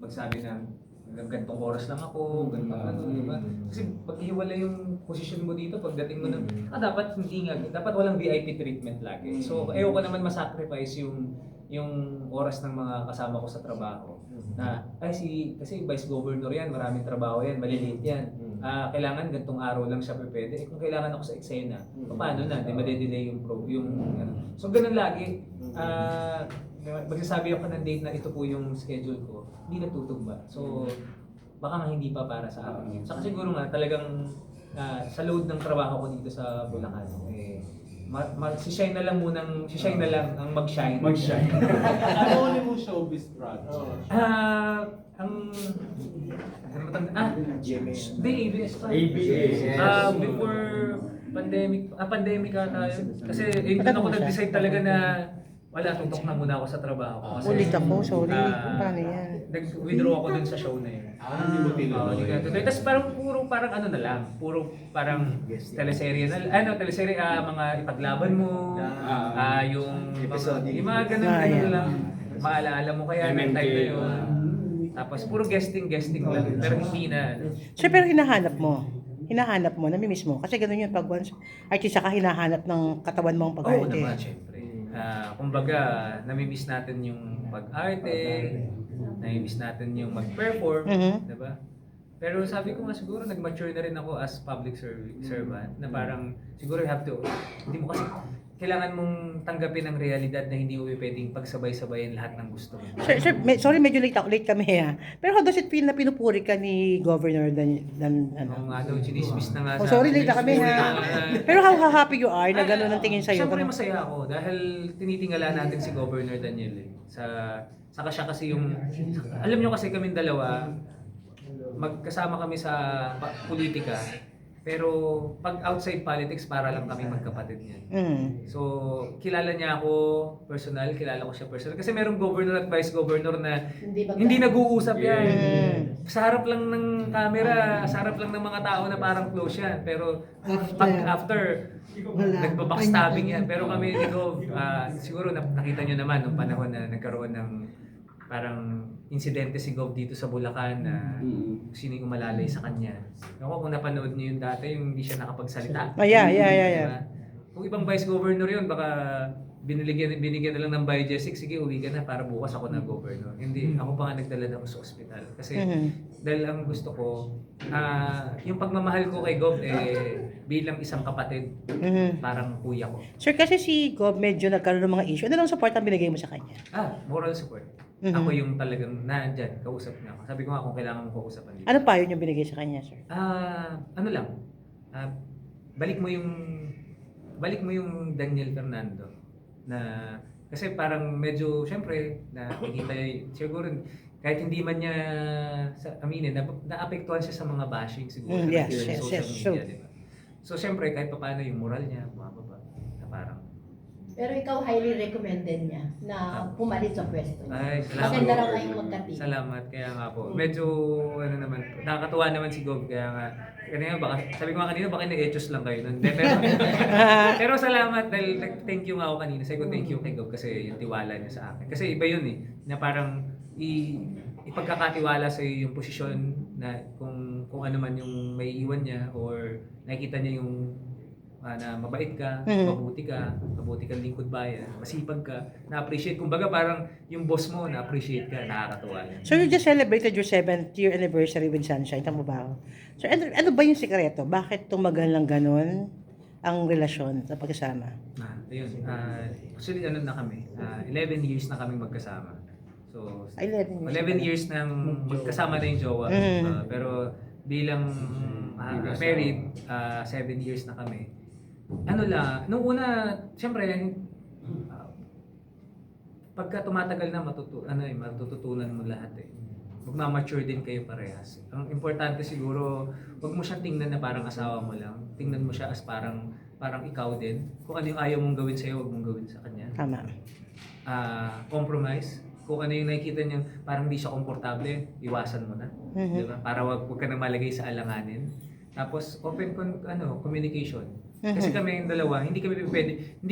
magsabi na gantong oras lang ako, gantong ano, di ba? Kasi paghiwala yung posisyon mo dito, pagdating mo ng, dapat hindi nga, dapat walang VIP treatment lagi. So, ayoko naman masacrifice yung oras ng mga kasama ko sa trabaho. Na, kasi Vice Governor yan, maraming trabaho yan, maliliit yan. Kailangan gantong araw lang siya pwede. Kung kailangan ako sa eksena, paano na? Di madedelay yung So, ganun lagi. Magsasabi ako ng date na ito po yung schedule ko, hindi natutugma. So, baka nga hindi pa para sa akin. Saka siguro nga, talagang sa load ng trabaho ko dito sa Bulacan, si-shine na lang munang, si-shine na lang ang mag-shine. Mag-shine. Ano ulit mo showbiz project? Hindi, ABS pa. ABS. Before pandemic ata yun. Kasi doon ako nag-decide talaga na wala, tutok na muna ako sa trabaho ko. Kasi, Ulit ako, sorry. Paano yan? Nag-withdraw ako dun sa show na yun. Hindi mo tinuloy. Tapos parang ano na lang, puro parang teleserye na, teleserye, mga ipaglaban mo, yung mga ganun lang, maalaala mo kaya ng time na yun. Tapos puro guesting lang, pero hindi na. Sir, pero hinahanap mo, namimiss mo. Kasi ganun yun, pag once artista ka, hinahanap ng katawan mo ang Oo pag-arte. naman, syempre. Kumbaga, namimiss natin yung pag-arte, namimiss natin yung mag-perform, diba? Pero sabi ko nga siguro, nag-mature na rin ako as public servant, na parang siguro you have to, hindi mo kasi, kailangan mong tanggapin ang realidad na hindi mo pwedeng pagsabay-sabayin lahat ng gusto mo. Sir, sorry, medyo late kami ha. Pero how does it feel na pinupuri ka ni Governor dan ano? Nga daw, chinismis na nga Oh, sorry, late na kami ha. Pero how happy you are na gano'n ang tingin sa'yo? Siyempre masaya ako dahil tinitingala natin si Governor Daniel saka siya kasi yung, alam nyo kasi kaming dalawa, magkasama kami sa politika, pero pag outside politics, para lang kami magkapatid niyan. So, kilala niya ako personal, kilala ko siya personal. Kasi merong governor at vice governor na hindi nag-uusap yan. Sa harap lang ng camera, sa harap lang ng mga tao na parang close yan. Pero after nagbabackstabbing yan. Pero kami, siguro nakita nyo naman nung panahon na nagkaroon ng parang insidente si Gov dito sa Bulacan na sino yung umalalay sa kanya. Ako kung napanood niyo yung dati, yung hindi siya nakapagsalita. Yeah. Diba? Kung ibang vice governor yun, baka binigyan na lang ng biogesic, sige uwi ka na para bukas ako na governor. Hindi, ako pa nga nagdala na ako sa ospital. Kasi dahil ang gusto ko, yung pagmamahal ko kay Gov, bilang isang kapatid, parang kuya ko. Sir, kasi si Gov medyo nagkaroon ng mga issue. Ano lang support ang binigay mo sa kanya? Moral support. Ako yung talagang nandyan, kausap niya ako. Sabi ko nga kung kailangan mong kausapan dito. Ano payo yung binigay sa kanya, sir? Ano lang, balik mo yung Daniel Fernando na kasi parang medyo syempre nakikita siguro kahit hindi man niya aminin naapektuhan siya sa mga bashing siguro Yes, sa social media, sure. diba? So syempre kahit paano yung moral niya bumababa na parang Pero ikaw highly recommended niya na pumalit sa pwesto niya. ay Maganda raw kayong magkatid. Salamat kaya nga po. Medyo naman nakakatuwa naman si Gov kaya nga kanina baka sabi ko nga kanina baka na-etchos lang kayo nun. Pero salamat dahil thank you nga ako kanina. Sabi ko thank you kay Gov kasi yung tiwala niya sa akin. Kasi iba yun na parang ipagkakatiwala sa yung posisyon na kung ano man yung may iwan niya or nakikita niya yung na mabait ka, mabuti kang lingkod bayan, masipag ka, na-appreciate. Kumbaga parang yung boss mo, na-appreciate ka, nakakatuwa yan. So you just celebrated your 7th year anniversary with Sunshine, tama ba? So ano ba yung sikreto? Bakit tumagal lang ganun ang relasyon sa pagkasama? Ayun, actually ano na kami, 11 years na kami magkasama. So, 11 years nang magkasama na yung jowa. Pero bilang married, 7 years na kami. Ano lang, nung una, siyempre, pagka tumatagal na matututunan mo lahat magmamature din kayo parehas. Ang importante siguro, wag mo siyang tingnan na parang asawa mo lang. Tingnan mo siya as parang ikaw din. Kung ano yung ayaw mong gawin sa'yo, wag mong gawin sa kanya. Tama. Compromise. Kung ano yung nakikita niya, parang hindi siya komportable, iwasan mo na. Diba? Para wag ka na malagay sa alanganin. Tapos open communication. Kasi kami yung dalawa, hindi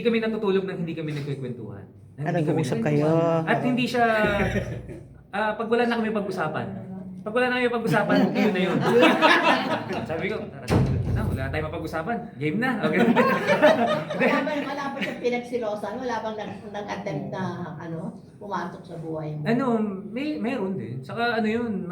kami natutulog nang hindi kami nagkukwentuhan. Nag-uusap kayo. At hindi siya pag wala na kami pag-usapan. Pag wala na kami pag-usapan, yun na yun. Sabi ko, wala tayong mapag-usapan. Game na. Okay. Wala ba siyang pinagsilosan? Wala bang nag-attempt na pumasok sa buhay mo? Meron din. Saka ano yun,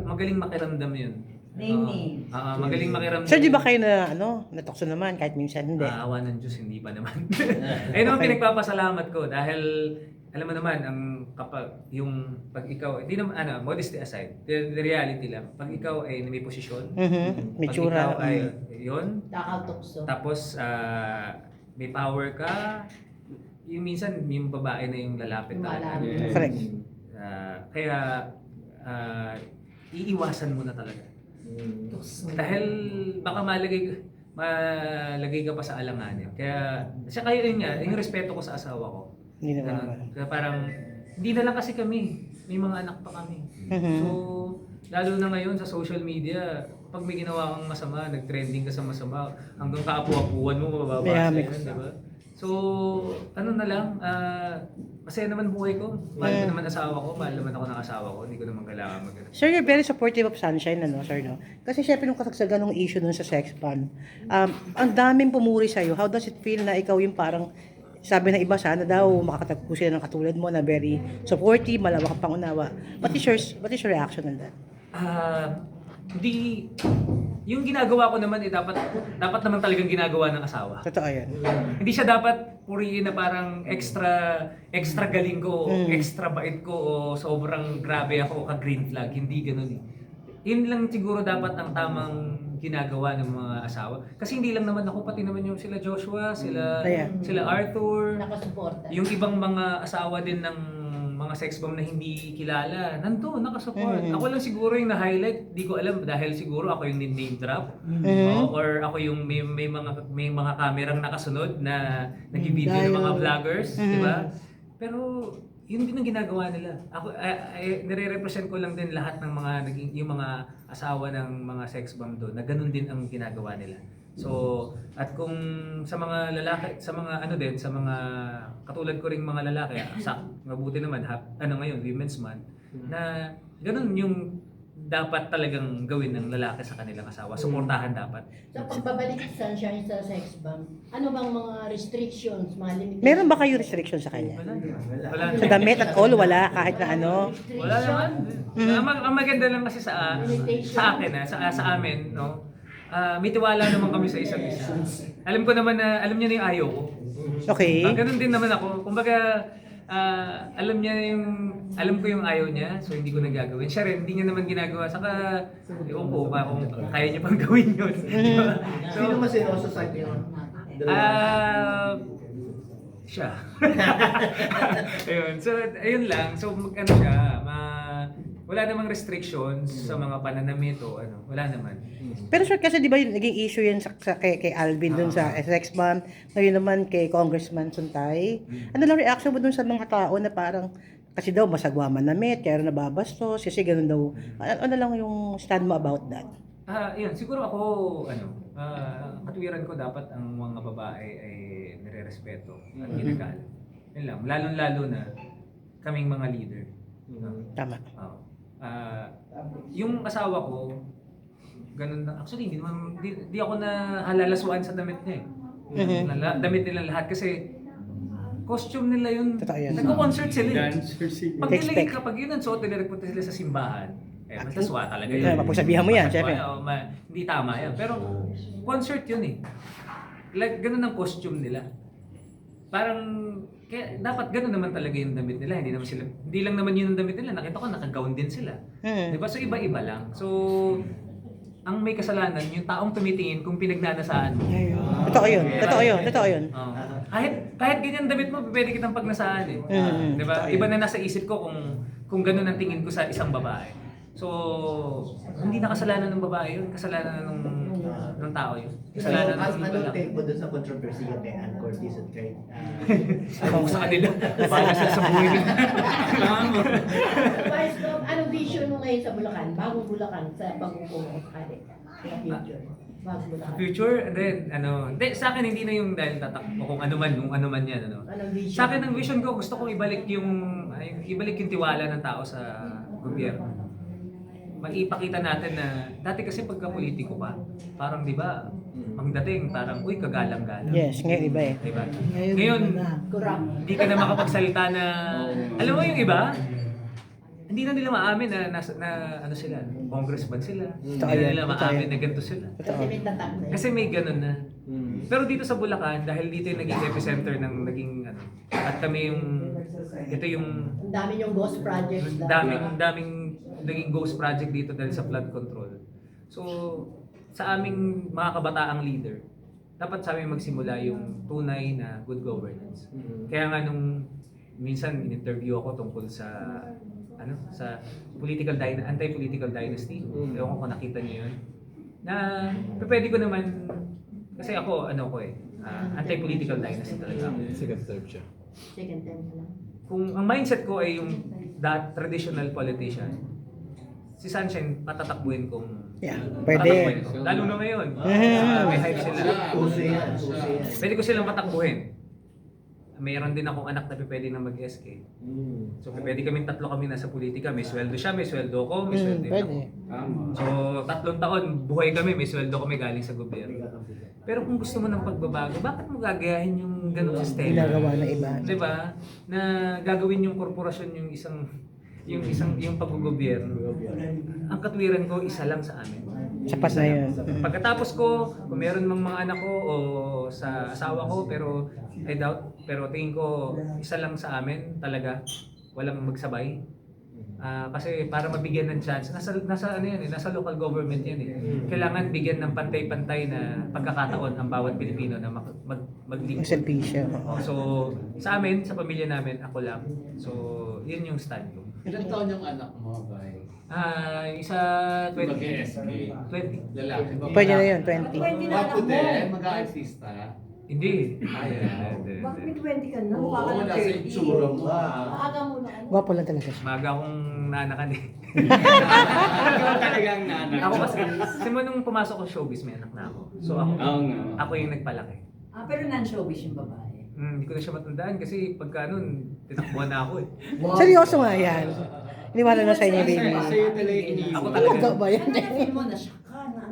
magaling makiramdam yun. Magaling makiramdam. Sir, di ba kayo na, natokso naman kahit minsan hindi? Awa ng Diyos, hindi pa naman. Ayun naman pinagpapasalamat ko dahil alam mo naman ang kapag yung pag ikaw hindi naman modesty aside, the reality lang. Pag ikaw ay may posisyon, May pag tsura. ikaw ay yun, Nakatukso. tapos may power ka, yung minsan yung babae na yung lalapit talaga. Malapit. Correct. Kaya iiwasan mo na talaga. Dahil baka malagay ka pa sa alanganin. Kaya yun nga, yung respeto ko sa asawa ko. Hindi Ganun. naman. Kaya parang, hindi na lang kasi kami. May mga anak pa kami. Mhm. So, lalo na ngayon sa social media, pag may ginawa kang masama, nag-trending ka sa masama, hanggang kaapu-apuan mo, mababasa May yun, di ba? So, ano na lang, masaya naman buhay ko. Mahal ko naman asawa ko, mahal naman ako ng asawa ko. Hindi ko naman kailangan Sir, you're very supportive of Sunshine, sir, no? Kasi syempre nung kasagsagan ng issue dun sa sex ban, ang daming pumuri sa'yo. How does it feel na ikaw yung parang, sabi ng iba, sana daw makakatagpo sila ng katulad mo na very supportive, malawak ang pangunawa. What is your reaction on that? Yung ginagawa ko naman dapat naman talagang ginagawa ng asawa. Totoo yan. Hindi siya dapat purihin na parang extra galing ko, extra bait ko o sobrang grabe ako ka green flag. Hindi ganoon eh. Yun lang siguro dapat ang tamang ginagawa ng mga asawa. Kasi hindi lang naman ako, pati naman yung sila Joshua, sila Arthur, Nakasuporta. yung ibang mga asawa din ng mga sex bomb na hindi kilala, nandun, nakasupport. Ako lang siguro yung na-highlight, di ko alam dahil siguro ako yung name drop. Or ako yung may mga kamerang nakasunod na nag-video ng mga vloggers, di ba? Pero yun din ang ginagawa nila. Ako nire-represent ko lang din lahat ng mga yung mga asawa ng mga sex bomb doon na ganun din ang ginagawa nila. So, at kung sa mga lalaki, sa mga sa mga katulad ko ring mga lalaki, mabuti naman ngayon Women's Month na ganun yung dapat talagang gawin ng lalaki sa kanilang asawa. Suportahan dapat. Sa pagbabalik sa Sunshine sa sex bomb, ano bang mga restrictions, mga limitations? Meron ba kayo restriction sa kanya? Wala. Sa damit at all, wala kahit na ano? Wala naman. Ang maganda lang kasi sa akin sa amin, no. May tiwala naman kami sa isa't isa. Alam ko naman na alam niya na yung ayaw ko. Okay. Ganun din naman ako. Kumbaga alam ko yung ayaw niya, so hindi ko nagagawin. Siya rin, hindi niya naman ginagawa. Saka, ewan ko ba kung kaya niya pang gawin yun. So, Sino mas seryoso sa inyo? siya. Ayun. So, ayun lang. So, siya, wala namang restrictions sa mga pananamit o wala naman. Pero sir, kasi di ba yung naging issue yan kay Alvin dun sa sex bomb, ngayon naman kay Congressman Suntay. Ano lang reaction mo dun sa mga tao na parang, kasi daw masagwa manamit, kaya nababastos, kasi ganun daw. Ano lang yung stand mo about that? Yun, siguro ako, katuwiran ko dapat ang mga babae ay nire-respeto at ginagalang. Yun lang, lalong-lalo na kaming mga leader. Tama. Yung asawa ko, ganun na. Actually, hindi ako na halalaswaan sa damit niya eh. Damit nila lahat kasi costume nila yun. Totoo yan. Nagko-concert sila eh. Dancer siya. Kapag yun ang suot nila, nagpunta sila sa simbahan. Basta swa talaga yun. Mapagsabihan mo yan, syempre. Hindi tama yan. Pero concert yun eh. Like, ganun ang costume nila. Parang, kaya dapat ganun naman talaga yung damit nila. Hindi lang naman yun ang damit nila. Nakita ko, naka-gown din sila. Diba? So, iba-iba lang. So, ang may kasalanan, yung taong tumitingin kung pinagnanasaan mo. Totoo yun. Kahit ganyan damit mo, pwede kitang pagnasaan eh. Diba? Iba na nasa isip ko kung ganun ang tingin ko sa isang babae. So, hindi na kasalanan ng babae yun. Kasalanan ng tao yun. Kasalanan ng iba Anong lang. take mo doon sa controversy kay Ann Cortez at kay... Ako sa kanila. Para sa buhay nila. Vice Gov, anong vision mo ngayon sa Bulacan? Bagong Bulacan sa bagong pumukali. Future. Bagong Bulacan. Future, and then, sa akin hindi na yung dahil tatakbo kung ano man yan, Anong vision? Sa akin ang vision ko, gusto kong ibalik yung, ibalik yung tiwala ng tao sa gobyerno. Maipakita natin na dati kasi pagka politiko ka, parang 'di ba, ang dating parang uy kagalang-galang. Yes, ngayon iba eh. 'Di ba? Ngayon, Corrupt. hindi ka na makapagsalita na alam mo yung iba, hindi na nila maamin na ano sila, congressman sila. Hindi na yan, nila totoo maamin yan. na ganito sila. Kasi may tatak na Kasi may ganun na. Pero dito sa Bulacan, dahil dito yung naging epicenter ng naging ano, at kami yung, ito yung Ang dami yung ghost projects. daming naging ghost project dito dahil sa flood control. So, sa aming mga kabataang leader, dapat sa amin magsimula yung tunay na good governance. Kaya nga nung minsan in-interview ako tungkol sa sa anti-political dynasty. Ewan ko kung nakita niyo yun. Na pwede ko naman kasi ako anti-political dynasty talaga ako. Second term siya. Second time na lang. Kung ang mindset ko ay yung that traditional politician, si Sunshine patatakbuhin kong Yeah, patatakbuhin pwede. ko. Lalo na ngayon. May hype sila. Uso yan, uso yan. Pwede ko silang patakbuhin. Mayroon din akong anak na pwede na mag-SK. So pwede kami nasa politika. May sweldo siya, may sweldo ko, may sweldo Pwede. ako. Tama. So 3 taon, buhay kami, may sweldo kami galing sa gobyerno. Pero kung gusto mo ng pagbabago, bakit mo gagayahin yung ganung sistema? Ginagawa ng iba. 'Di ba? Na gagawin yung korporasyon yung paggogobyerno. Ang katwiran ko isa lang sa amin. Sapat na yun. Pagkatapos ko, kung meron mang mga anak ko o sa asawa ko, pero I doubt, pero tingin ko isa lang sa amin talaga, walang magsabay. Kasi para mabigyan ng chance, nasa local government yan eh. Kailangan bigyan ng pantay-pantay na pagkakataon ang bawat Pilipino na mag-lingkod. Magservisyo. So, sa amin, sa pamilya namin, ako lang. So, yun yung stand ko. Ilan taon yung anak mo, Bay? Isa 20. Mag-SK. 20. Lalaki ba? Pwede na yun, 20. Wapo din, mag-artista. Hindi. Bakit may 20 ka na? Mukha ka Oo, na nasa 30. itsura mo. Maaga muna. Gwapo lang talaga siya. Maga akong nanakan eh. Ikaw talagang nanak. Ako kasi nung pumasok ko showbiz, may anak na ako. So Oo nga. ako yung nagpalaki. Pero non-showbiz yung babae. Hindi ko na siya matandaan kasi pagka nun, tinakbuhan na ako eh. Seryoso nga yan. Iniwala na sa inyo, baby. Sa'yo talaga iniisip. Ako Talaga talaga. ba yan? Feel mo na siya ka na.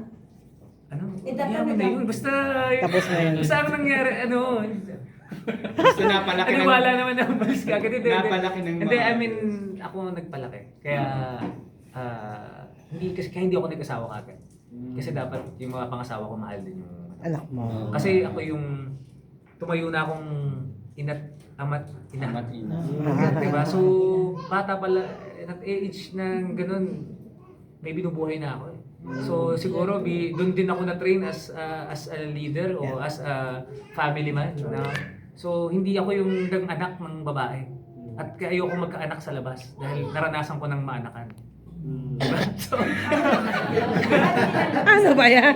Ano? Eh, dapat Yaman na yun. Basta, Tapos na yun. Basta ano nangyari, Basta napalaki ng... wala naman na umalis ka. Hindi, Napalaki ng Hindi, mga- I mean, ako nagpalaki. Kaya, hindi ako nag-asawa kagad. Kasi dapat yung mga pangasawa ko mahal din yung Anak mo. Kasi ako yung tumayo na akong ama't ina. Diba? So, bata pala, at age ng ganun, may binubuhay na ako eh. So, siguro doon din ako na-train as a leader o as a family man. No? So, hindi ako yung anak ng babae. At kaya ayoko magkaanak sa labas dahil naranasan ko ng maanakan. Diba? So, Ano ba yan?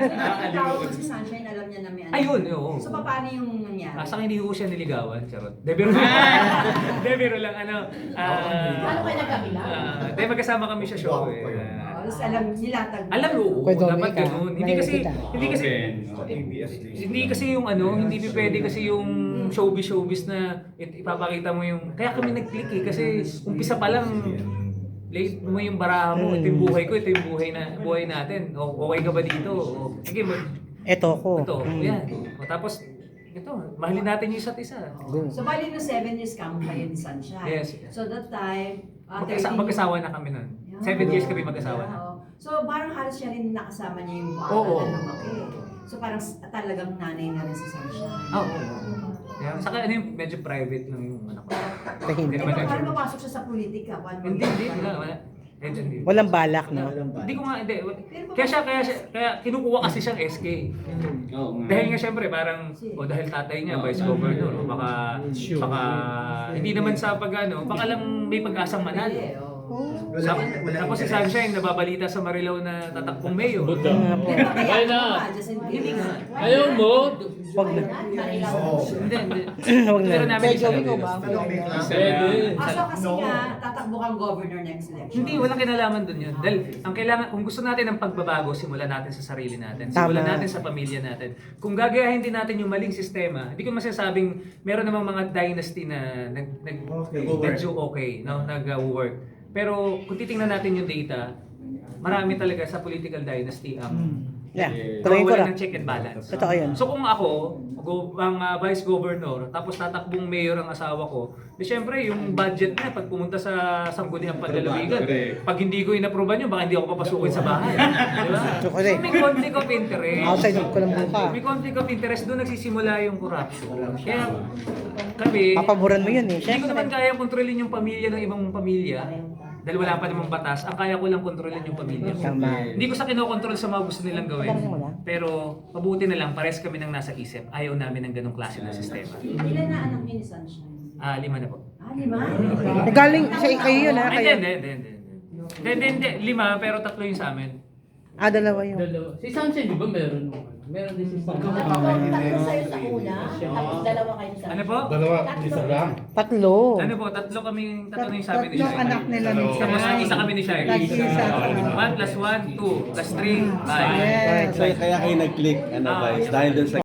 Tawag si Sunshine, alam niya na may anak. ayun, oo. So, paano yung nangyari? Sa akin hindi ko siya niligawan, charot. Debiro lang, Paano kayo nagkabila? magkasama kami sa show eh. Tapos alam nila, Alam mo, Pwede dapat ka. ganun. Hindi kasi, Open. hindi kasi yung hindi pwede kasi yung showbiz na ipapakita mo yung, kaya kami nag-click eh, kasi umpisa pa lang, late mo yung baraha mo, ito yung buhay ko, ito yung buhay natin. O, okay ka ba dito? O, sige, Eto ko. ito, yan. O, tapos, ito, mahalin natin yung isa't isa. Go. So, bali no 7 years kamo kayo ni Sunshine. Yes. So, that time, 13 Mag-asawa na kami nun. 7 years kami mag-asawa na. Oo. So, parang halos siya rin nakasama niya yung bata Oo. na lumaki. So, parang talagang nanay na rin si Sunshine. Oo. Kaya, saka yung medyo private lang yung anak ko. Tahimik. Hindi naman Paano nag- papasok siya sa politika? Paano Hindi, wala. Medyo hindi. Walang balak, no? Hindi ko nga, hindi. Kaya kinukuha kasi siyang SK. Oo nga. Dahil nga syempre parang, dahil tatay niya, vice governor, o baka, hindi naman sa baka lang may pag-asang manalo. Tapos si Sunshine, nababalita sa Marilao na tatakbong mayor. Di ba kaya Why not? pa, just in case? Hindi nga. Ayaw mo? Wag na. Hindi, hindi. Wag na. Pero namin Medyo isa- ikaw ba? Pwede. So kasi nga, tatakbo kang governor next election. Hindi, walang kinalaman dun yun. Dahil ang kailangan, kung gusto natin ng pagbabago, simulan natin sa sarili natin. Simulan Tama. natin sa pamilya natin. Kung gagayahin din natin yung maling sistema, hindi ko masasabing meron namang mga dynasty na medyo okay, no? Nag-work. Pero kung titingnan natin yung data, marami talaga sa political dynasty ang Yeah. Tuloy ko wala lang. ng check and balance. Totoo yun. So kung ako, ang vice governor, tapos tatakbong mayor ang asawa ko, di syempre yung budget niya pag pumunta sa sangguniang panlalawigan, Correct. pag hindi ko in-approvean yun, baka hindi ako papasukin sa bahay. Di ba? So, So correct. may conflict of interest. Outside ko lang buka. May conflict of interest, doon nagsisimula yung corruption. Kaya kami, Papaboran mo yun eh. hindi ko naman Siyempre. kaya kontrolin yung pamilya ng ibang pamilya. Dahil wala pa namang batas, ang kaya ko lang kontrolin yung pamilya ko. Tama. Hindi ko sa kinokontrol sa mga gusto nilang gawin. Tama naman, ah. Pero mabuti na lang, pares kami nang nasa isip. Ayaw namin ng ganong klase ng sistema. Ilan na anak niyo ni Sunshine? 5 na po. 5? Galing sa kayo yun ha. Ay, Kayo. Hindi. 5, pero 3 yung sa amin. Dalawa yun. Dalawa. Si Sunshine, di ba meron? Meron din si Sunshine. Tatlo sa'yo sa una, tapos dalawa kayo sa Ano po? Tatlo. Ano po? 3 yung sa amin ni Shai. anak nila ni Tapos Shai. isa kami ni Shai. Nag-isa. 1 plus 1, 2 plus 3, 5. Yes. Kaya kayo nag-click, ano, Ah. guys, dahil dun sa